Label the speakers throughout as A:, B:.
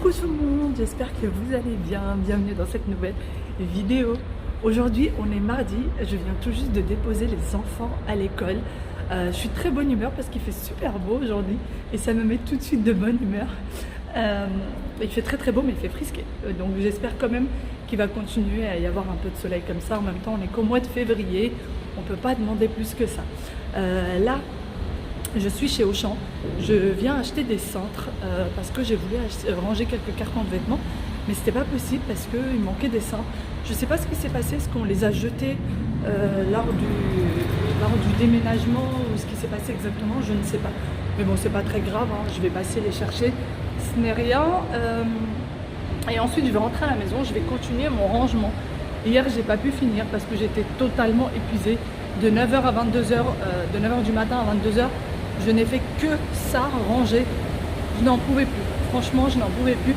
A: Coucou tout le monde, j'espère que vous allez bien, bienvenue dans cette nouvelle vidéo. Aujourd'hui on est mardi, je viens tout juste de déposer les enfants à l'école. Je suis de très bonne humeur parce qu'il fait super beau aujourd'hui et ça me met tout de suite de bonne humeur. Il fait très beau mais il fait frisqué, donc j'espère quand même qu'il va continuer à y avoir un peu de soleil comme ça. En même temps on est qu'au mois de février, on ne peut pas demander plus que ça. Là je suis chez Auchan, je viens acheter des cintres parce que j'ai voulu ranger quelques cartons de vêtements, mais c'était pas possible parce qu'il manquait des cintres. Je sais pas ce qui s'est passé, est-ce qu'on les a jetés lors du déménagement ou ce qui s'est passé exactement, je ne sais pas. Mais bon, c'est pas très grave, hein, je vais passer les chercher, ce n'est rien. Et ensuite je vais rentrer à la maison, je vais continuer mon rangement. Hier j'ai pas pu finir parce que j'étais totalement épuisée. De 9h à 22h, de 9h du matin à 22h, je n'ai fait que ça, ranger. Je n'en pouvais plus. Franchement, je n'en pouvais plus.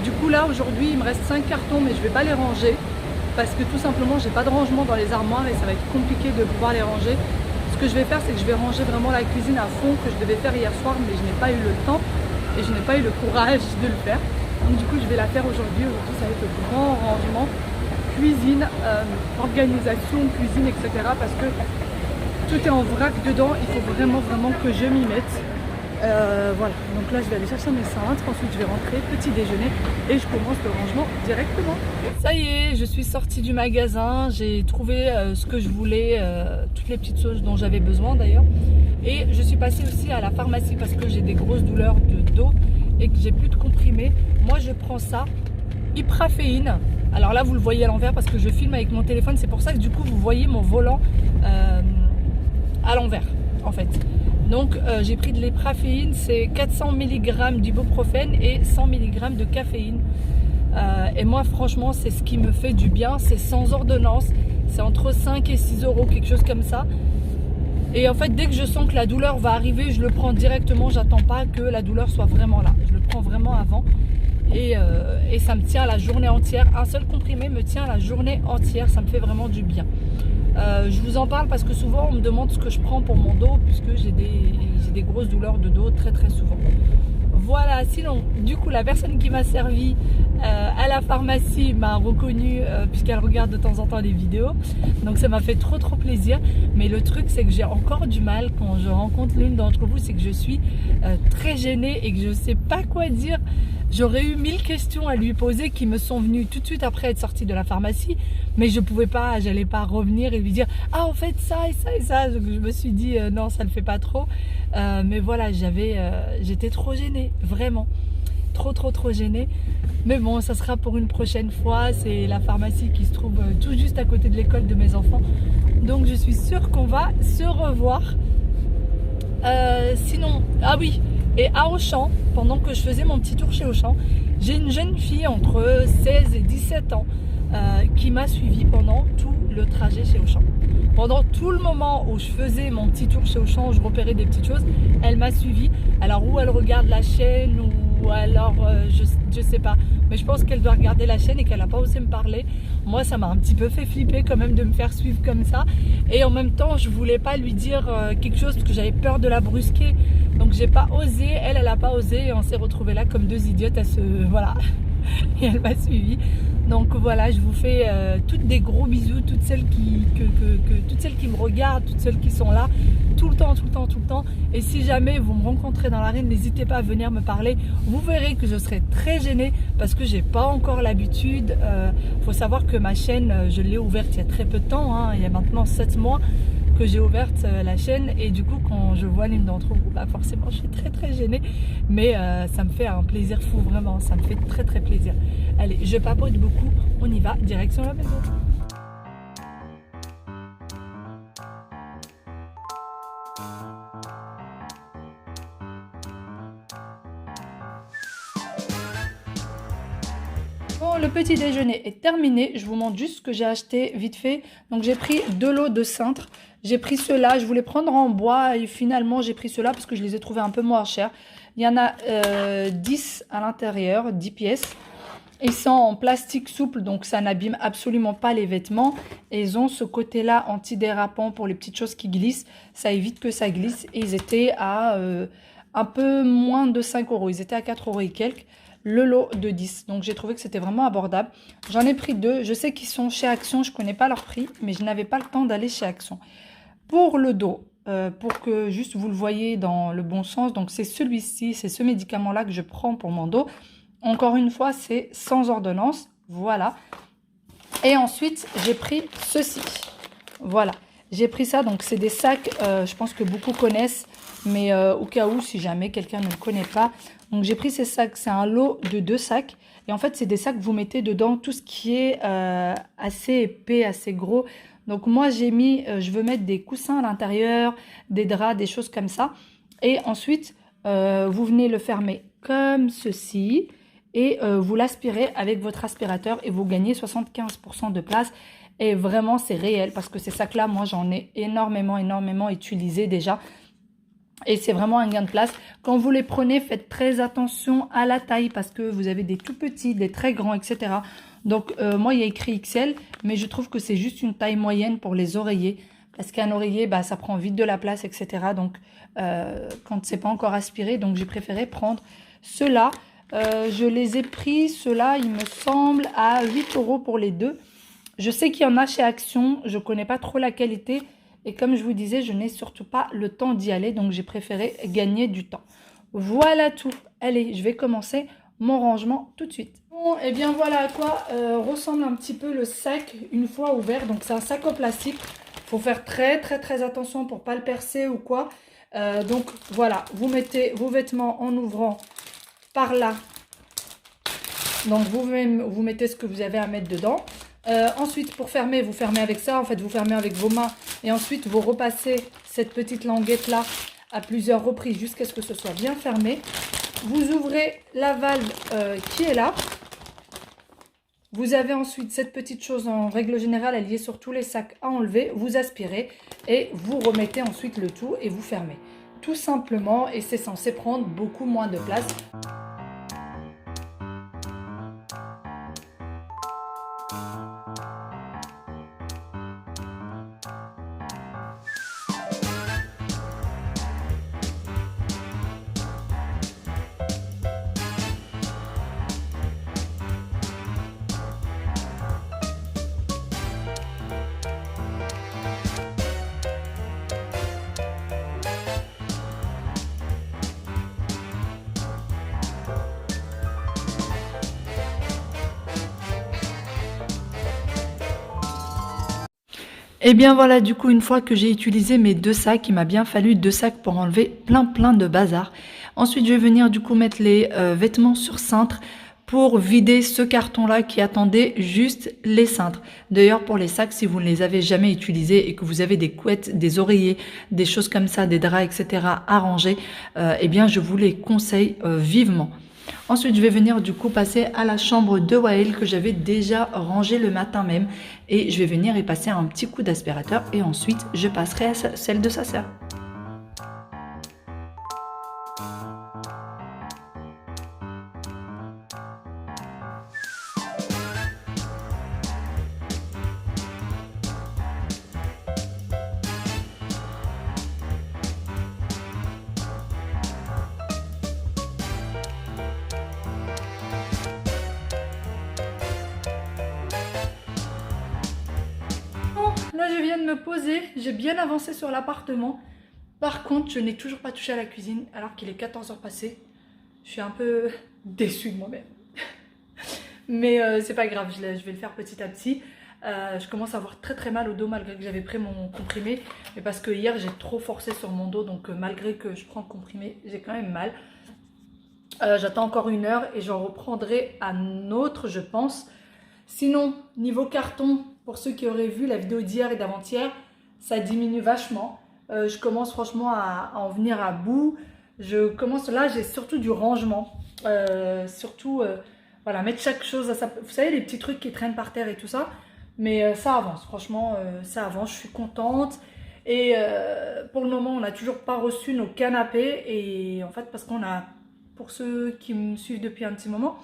A: Du coup, là, aujourd'hui, il me reste 5 cartons, mais je ne vais pas les ranger. Parce que tout simplement, j'ai pas de rangement dans les armoires et ça va être compliqué de pouvoir les ranger. Ce que je vais faire, c'est que je vais ranger vraiment la cuisine à fond, que je devais faire hier soir, mais je n'ai pas eu le temps et je n'ai pas eu le courage de le faire. Donc du coup, je vais la faire aujourd'hui. Aujourd'hui, ça va être le grand rangement. Cuisine, organisation, cuisine, etc. Parce que tout est en vrac dedans, il faut vraiment que je m'y mette. Voilà, donc là je vais aller chercher mes cintres, ensuite je vais rentrer, petit déjeuner et je commence le rangement directement. Ça y est, je suis sortie du magasin, j'ai trouvé ce que je voulais, toutes les petites choses dont j'avais besoin d'ailleurs. Et je suis passée aussi à la pharmacie parce que j'ai des grosses douleurs de dos et que j'ai plus de comprimés. Moi je prends ça, Ipraféine. Alors là vous le voyez à l'envers parce que je filme avec mon téléphone, c'est pour ça que du coup vous voyez mon volant à l'envers en fait. Donc j'ai pris de l'Ipraféine, c'est 400 mg d'ibuprofène et 100 mg de caféine. Et moi franchement c'est ce qui me fait du bien, c'est sans ordonnance, c'est entre 5 et 6 euros, quelque chose comme ça. Et en fait dès que je sens que la douleur va arriver, je le prends directement, j'attends pas que la douleur soit vraiment là, je le prends vraiment avant. Et ça me tient la journée entière. Un seul comprimé me tient la journée entière, ça me fait vraiment du bien. Je vous en parle parce que souvent on me demande ce que je prends pour mon dos, puisque j'ai des grosses douleurs de dos très souvent. Voilà, sinon du coup la personne qui m'a servi à la pharmacie m'a reconnue puisqu'elle regarde de temps en temps les vidéos, donc ça m'a fait trop plaisir. Mais le truc c'est que j'ai encore du mal quand je rencontre l'une d'entre vous, c'est que je suis très gênée et que je sais pas quoi dire. J'aurais eu 1000 questions à lui poser qui me sont venues tout de suite après être sortie de la pharmacie, mais je pouvais pas, j'allais pas revenir et lui dire ah en fait ça et ça et ça. Donc je me suis dit non, ça le fait pas trop. Mais voilà, j'étais trop gênée, vraiment trop gênée. Mais bon, ça sera pour une prochaine fois. C'est la pharmacie qui se trouve tout juste à côté de l'école de mes enfants, donc je suis sûre qu'on va se revoir. Sinon, ah oui, et à Auchan, pendant que je faisais mon petit tour chez Auchan, j'ai une jeune fille entre 16 et 17 ans qui m'a suivi pendant tout le trajet chez Auchan. Pendant tout le moment où je faisais mon petit tour chez Auchan, où je repérais des petites choses, elle m'a suivi. Alors ou elle regarde la chaîne ou alors je sais pas, mais je pense qu'elle doit regarder la chaîne et qu'elle n'a pas osé me parler. Moi ça m'a un petit peu fait flipper quand même de me faire suivre comme ça, et en même temps je voulais pas lui dire quelque chose parce que j'avais peur de la brusquer, donc j'ai pas osé, elle a pas osé, et on s'est retrouvés là comme deux idiotes à se... voilà. Et elle m'a suivi. Donc voilà, je vous fais toutes des gros bisous, toutes celles toutes celles qui me regardent, toutes celles qui sont là tout le temps. Et si jamais vous me rencontrez dans la rue, n'hésitez pas à venir me parler. Vous verrez que je serai très gênée parce que j'ai pas encore l'habitude. Faut savoir que ma chaîne, je l'ai ouverte il y a très peu de temps, hein, il y a maintenant 7 mois que j'ai ouverte la chaîne, et du coup quand je vois l'une d'entre vous, bah forcément je suis très gênée, mais ça me fait un plaisir fou, vraiment, ça me fait très plaisir. Allez, je papote beaucoup, on y va, direction la maison. Bon, le petit déjeuner est terminé, je vous montre juste ce que j'ai acheté vite fait. Donc j'ai pris 2 lots de cintres, j'ai pris ceux-là, je voulais prendre en bois et finalement j'ai pris ceux-là parce que je les ai trouvés un peu moins chers. Il y en a 10 à l'intérieur, 10 pièces. Ils sont en plastique souple, donc ça n'abîme absolument pas les vêtements. Et ils ont ce côté-là antidérapant pour les petites choses qui glissent. Ça évite que ça glisse. Et ils étaient à un peu moins de 5 euros. Ils étaient à 4 euros et quelques. le lot de 10. Donc j'ai trouvé que c'était vraiment abordable. J'en ai pris 2. Je sais qu'ils sont chez Action, je ne connais pas leur prix, mais je n'avais pas le temps d'aller chez Action. Pour le dos, pour que juste vous le voyez dans le bon sens, donc c'est celui-ci, c'est ce médicament-là que je prends pour mon dos. Encore une fois, c'est sans ordonnance, voilà. Et ensuite, j'ai pris ceci, voilà. J'ai pris ça, donc c'est des sacs, je pense que beaucoup connaissent, mais au cas où, si jamais quelqu'un ne le connaît pas. Donc j'ai pris ces sacs, c'est un lot de 2 sacs. Et en fait, c'est des sacs que vous mettez dedans tout ce qui est assez épais, assez gros. Donc moi, j'ai mis, je veux mettre des coussins à l'intérieur, des draps, des choses comme ça. Et ensuite, vous venez le fermer comme ceci. Et vous l'aspirez avec votre aspirateur et vous gagnez 75% de place. Et vraiment, c'est réel parce que ces sacs-là, moi, j'en ai énormément utilisé déjà. Et c'est vraiment un gain de place. Quand vous les prenez, faites très attention à la taille parce que vous avez des tout petits, des très grands, etc. Donc, moi, il y a écrit XL, mais je trouve que c'est juste une taille moyenne pour les oreillers. Parce qu'un oreiller, bah, ça prend vite de la place, etc. Donc, quand c'est pas encore aspiré, donc j'ai préféré prendre ceux-là. Je les ai pris, ceux-là, il me semble, à 8 € pour les deux. Je sais qu'il y en a chez Action, je ne connais pas trop la qualité. Et comme je vous disais, je n'ai surtout pas le temps d'y aller, donc j'ai préféré gagner du temps. Voilà tout. Allez, je vais commencer mon rangement tout de suite. Bon, et bien voilà à quoi ressemble un petit peu le sac une fois ouvert. Donc c'est un sac en plastique. Il faut faire très attention pour ne pas le percer ou quoi. Donc voilà, vous mettez vos vêtements en ouvrant par là. Donc vous mettez ce que vous avez à mettre dedans. Ensuite, pour fermer, vous fermez avec ça. En fait, vous fermez avec vos mains. Et ensuite, vous repassez cette petite languette-là à plusieurs reprises jusqu'à ce que ce soit bien fermé. Vous ouvrez la valve qui est là. Vous avez ensuite cette petite chose, en règle générale, elle y est sur tous les sacs à enlever. Vous aspirez et vous remettez ensuite le tout et vous fermez. Tout simplement, et c'est censé prendre beaucoup moins de place. Et bien voilà, du coup, une fois que j'ai utilisé mes 2 sacs, il m'a bien fallu 2 sacs pour enlever plein de bazar. Ensuite, je vais venir du coup mettre les vêtements sur cintre pour vider ce carton-là qui attendait juste les cintres. D'ailleurs, pour les sacs, si vous ne les avez jamais utilisés et que vous avez des couettes, des oreillers, des choses comme ça, des draps, etc. à ranger, eh bien, je vous les conseille vivement. Ensuite, je vais venir du coup passer à la chambre de Wael que j'avais déjà rangée le matin même. Et je vais venir y passer un petit coup d'aspirateur et ensuite je passerai à celle de sa sœur. Là, je viens de me poser, j'ai bien avancé sur l'appartement. Par contre, je n'ai toujours pas touché à la cuisine alors qu'il est 14 h passé. Je suis un peu déçue de moi-même. Mais c'est pas grave, je vais le faire petit à petit. Je commence à avoir très mal au dos malgré que j'avais pris mon comprimé. Mais parce que hier, j'ai trop forcé sur mon dos. Donc malgré que je prends le comprimé, j'ai quand même mal. J'attends encore 1 heure et j'en reprendrai un autre, je pense. Sinon, niveau carton, pour ceux qui auraient vu la vidéo d'hier et d'avant-hier, ça diminue vachement. Je commence franchement à en venir à bout. Là, j'ai surtout du rangement. Voilà, mettre chaque chose à sa place. Vous savez, les petits trucs qui traînent par terre et tout ça. Mais ça avance, franchement, ça avance. Je suis contente. Et pour le moment, on n'a toujours pas reçu nos canapés. Et en fait, parce qu'on a, pour ceux qui me suivent depuis un petit moment,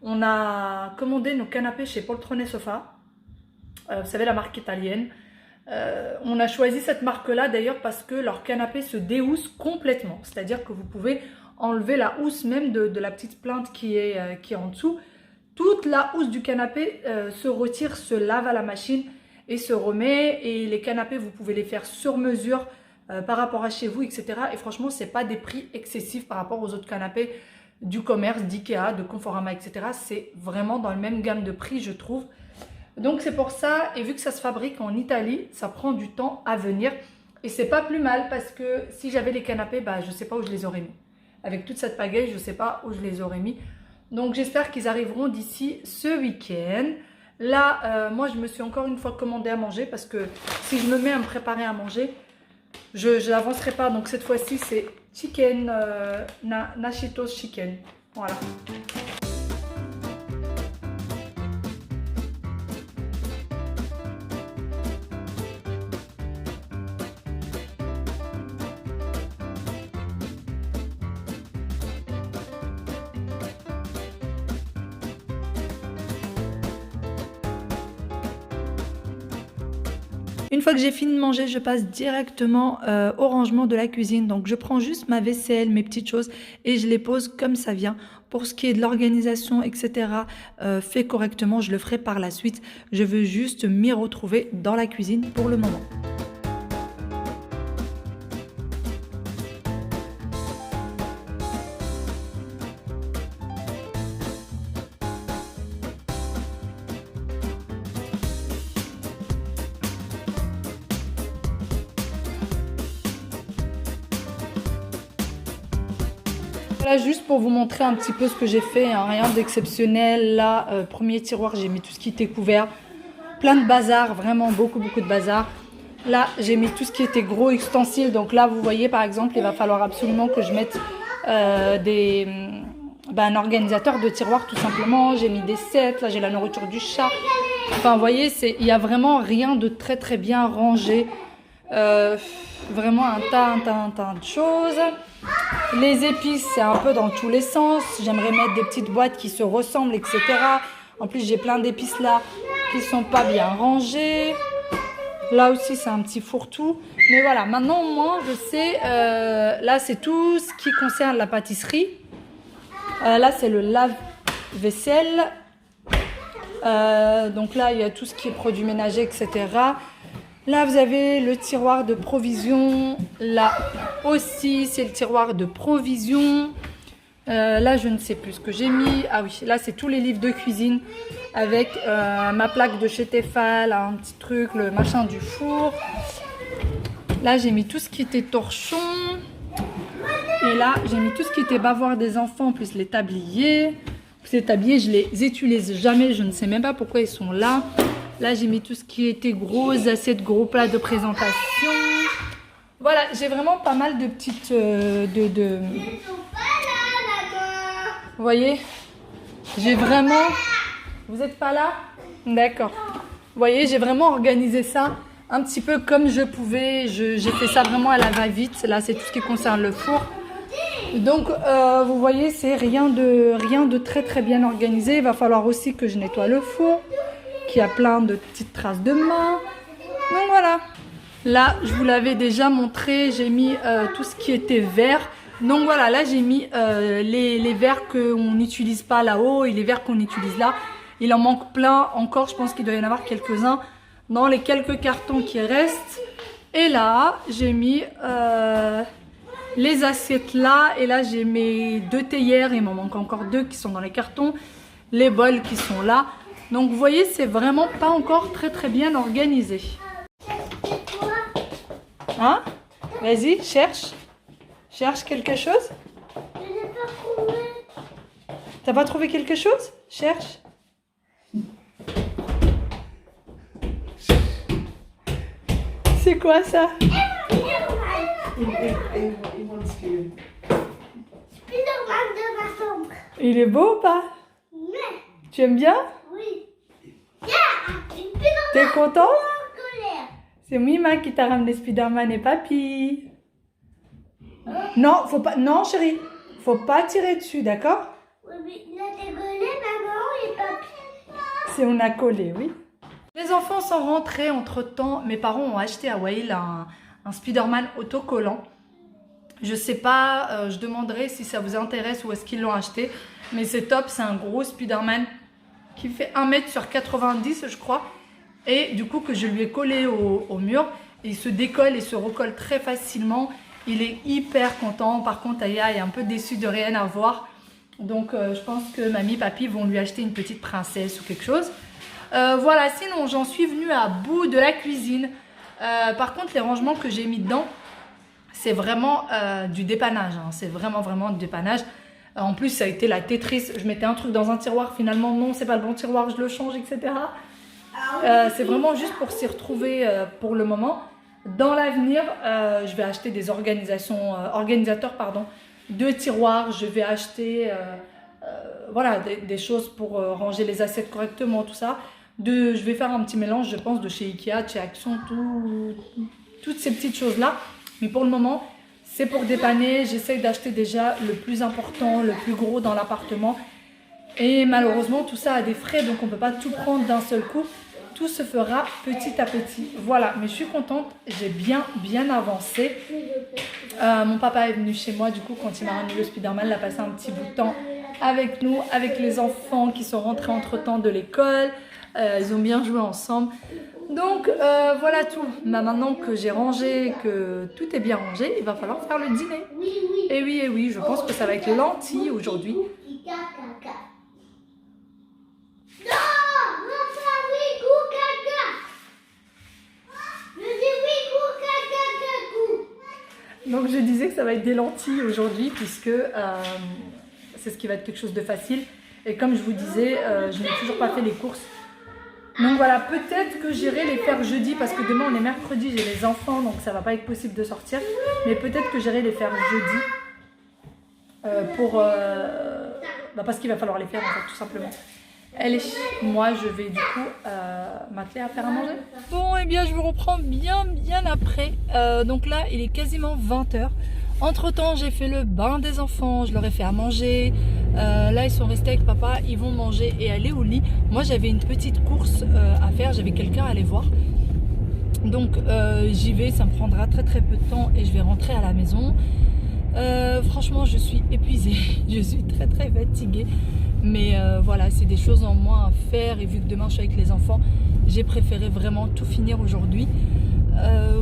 A: on a commandé nos canapés chez Poltrone Sofa. Vous savez, la marque italienne. On a choisi cette marque-là d'ailleurs parce que leur canapé se déhousse complètement. C'est-à-dire que vous pouvez enlever la housse même de la petite plinthe qui est en dessous. Toute la housse du canapé se retire, se lave à la machine et se remet. Et les canapés, vous pouvez les faire sur mesure par rapport à chez vous, etc. Et franchement, c'est pas des prix excessifs par rapport aux autres canapés du commerce, d'Ikea, de Conforama, etc. C'est vraiment dans le même gamme de prix, je trouve. Donc c'est pour ça, et vu que ça se fabrique en Italie, ça prend du temps à venir. Et c'est pas plus mal parce que si j'avais les canapés, bah, je sais pas où je les aurais mis. Avec toute cette pagaille, je sais pas où je les aurais mis. Donc j'espère qu'ils arriveront d'ici ce week-end. Là, moi je me suis encore une fois commandé à manger parce que si je me mets à me préparer à manger, je n'avancerai pas. Donc cette fois-ci c'est chicken, Nashitos chicken. Voilà. Une fois que j'ai fini de manger, je passe directement au rangement de la cuisine. Donc je prends juste ma vaisselle, mes petites choses et je les pose comme ça vient. Pour ce qui est de l'organisation, etc., fait correctement, je le ferai par la suite. Je veux juste m'y retrouver dans la cuisine pour le moment. Voilà, juste pour vous montrer un petit peu ce que j'ai fait, hein, rien d'exceptionnel. Là, premier tiroir, j'ai mis tout ce qui était couvert, plein de bazar, vraiment beaucoup de bazar. Là, j'ai mis tout ce qui était gros ustensiles. Donc là, vous voyez, par exemple, il va falloir absolument que je mette un organisateur de tiroirs, tout simplement. J'ai mis des sets, là, j'ai la nourriture du chat. Enfin, vous voyez, il n'y a vraiment rien de très bien rangé. Vraiment un tas de choses. Les épices, c'est un peu dans tous les sens. J'aimerais mettre des petites boîtes qui se ressemblent, etc. En plus, j'ai plein d'épices là qui sont pas bien rangées. Là aussi, c'est un petit fourre-tout. Mais voilà, maintenant, au moins, je sais. Là, c'est tout ce qui concerne la pâtisserie. Là, c'est le lave-vaisselle. Donc là, il y a tout ce qui est produits ménagers, etc. Là, vous avez le tiroir de provision. Là aussi, c'est le tiroir de provision. Là, je ne sais plus ce que j'ai mis. Ah oui, là, c'est tous les livres de cuisine avec ma plaque de chez Tefal, un petit truc, le machin du four. Là, j'ai mis tout ce qui était torchon. Et là, j'ai mis tout ce qui était bavoir des enfants, plus les tabliers. Ces tabliers, je les utilise jamais. Je ne sais même pas pourquoi ils sont là. Là, j'ai mis tout ce qui était gros assiettes, gros plats de présentation. Voilà, j'ai vraiment pas mal de petites... Vous voyez, j'ai vraiment... Vous n'êtes pas là? D'accord. Vous voyez, j'ai vraiment organisé ça un petit peu comme je pouvais. J'ai fait ça vraiment à la va-vite. Là, c'est tout ce qui concerne le four. Donc, vous voyez, c'est rien de très bien organisé. Il va falloir aussi que je nettoie le four, qui a plein de petites traces de main. Donc voilà. Là, je vous l'avais déjà montré, j'ai mis tout ce qui était vert. Donc voilà, là j'ai mis les verres qu'on n'utilise pas là-haut et les verres qu'on utilise là. Il en manque plein encore, je pense qu'il doit y en avoir quelques-uns dans les quelques cartons qui restent. Et là, j'ai mis les assiettes là. Et là, j'ai mes 2 théières, il m'en manque encore 2 qui sont dans les cartons. Les bols qui sont là. Donc vous voyez, c'est vraiment pas encore très bien organisé. Hein? Vas-y, cherche. Cherche quelque chose?
B: Je n'ai pas trouvé.
A: T'as pas trouvé quelque chose? Cherche. C'est quoi ça?
B: Spider-Man de ma chambre.
A: Il est beau ou pas?
B: Mais,
A: Tu aimes bien?
B: oui. Yeah, Spider-Man
A: T'es content?
B: en colère.
A: C'est Mima qui t'a ramené Spider-Man et Papy. Non, faut pas. Non, chérie. Faut pas tirer dessus, d'accord?
B: Oui, mais il a décollé, maman et papy.
A: C'est on a collé, oui. Les enfants sont rentrés entre temps. Mes parents ont acheté à Wail un Spider-Man autocollant. Je sais pas, je demanderai si ça vous intéresse où est-ce qu'ils l'ont acheté. Mais c'est top, c'est un gros Spider-Man qui fait 1 mètre sur 90 je crois. Et du coup que je lui ai collé au mur. Il se décolle et se recolle très facilement. Il est hyper content. Par contre Aya est un peu déçue de rien avoir. Donc je pense que mamie, papy vont lui acheter une petite princesse ou quelque chose. Voilà, sinon j'en suis venue à bout de la cuisine. Par contre les rangements que j'ai mis dedans, c'est vraiment du dépannage. Hein. C'est vraiment du dépannage. En plus ça a été la Tetris. Je mettais un truc dans un tiroir, finalement non c'est pas le bon tiroir, je le change, etc. C'est vraiment juste pour s'y retrouver pour le moment. Dans l'avenir, je vais acheter des organisateurs de tiroirs. Je vais acheter voilà, des choses pour ranger les assiettes correctement, tout ça. Je vais faire un petit mélange, je pense, de chez Ikea, de chez Action, toutes ces petites choses-là. Mais pour le moment, c'est pour dépanner. J'essaye d'acheter déjà le plus important, le plus gros dans l'appartement. Et malheureusement, tout ça a des frais, donc on ne peut pas tout prendre d'un seul coup. Tout se fera petit à petit. Voilà, mais je suis contente, j'ai bien avancé. Mon papa est venu chez moi, du coup, quand il m'a ramené le Spider-Man, il a passé un petit bout de temps avec nous, avec les enfants qui sont rentrés entre-temps de l'école. Ils ont bien joué ensemble. Donc, voilà tout. Maintenant que j'ai rangé, que tout est bien rangé, il va falloir faire le dîner. Et oui, je pense que ça va être lentilles aujourd'hui. Donc je disais que ça va être des lentilles aujourd'hui puisque c'est ce qui va être quelque chose de facile. Et comme je vous disais, je n'ai toujours pas fait les courses. Donc voilà, peut-être que j'irai les faire jeudi parce que demain on est mercredi, j'ai les enfants donc ça va pas être possible de sortir. Mais peut-être que j'irai les faire jeudi parce qu'il va falloir les faire en fait tout simplement. Allez, moi je vais du coup m'atteler à faire à manger. Bon, et bien je vous reprends bien après. Donc là, il est quasiment 20 h. Entre temps, j'ai fait le bain des enfants, je leur ai fait à manger. Là, ils sont restés avec papa, ils vont manger et aller au lit. Moi, j'avais une petite course à faire, j'avais quelqu'un à aller voir. Donc j'y vais, ça me prendra très peu de temps et je vais rentrer à la maison. Franchement, je suis épuisée, je suis très fatiguée. Mais voilà, c'est des choses en moins à faire et vu que demain je suis avec les enfants, j'ai préféré vraiment tout finir aujourd'hui.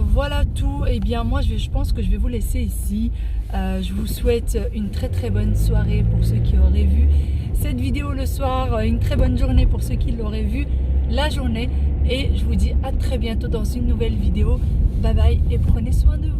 A: Voilà tout. Et bien moi je pense que je vais vous laisser ici. Je vous souhaite une très bonne soirée pour ceux qui auraient vu cette vidéo le soir. Une très bonne journée pour ceux qui l'auraient vu la journée. Et je vous dis à très bientôt dans une nouvelle vidéo. Bye bye et prenez soin de vous.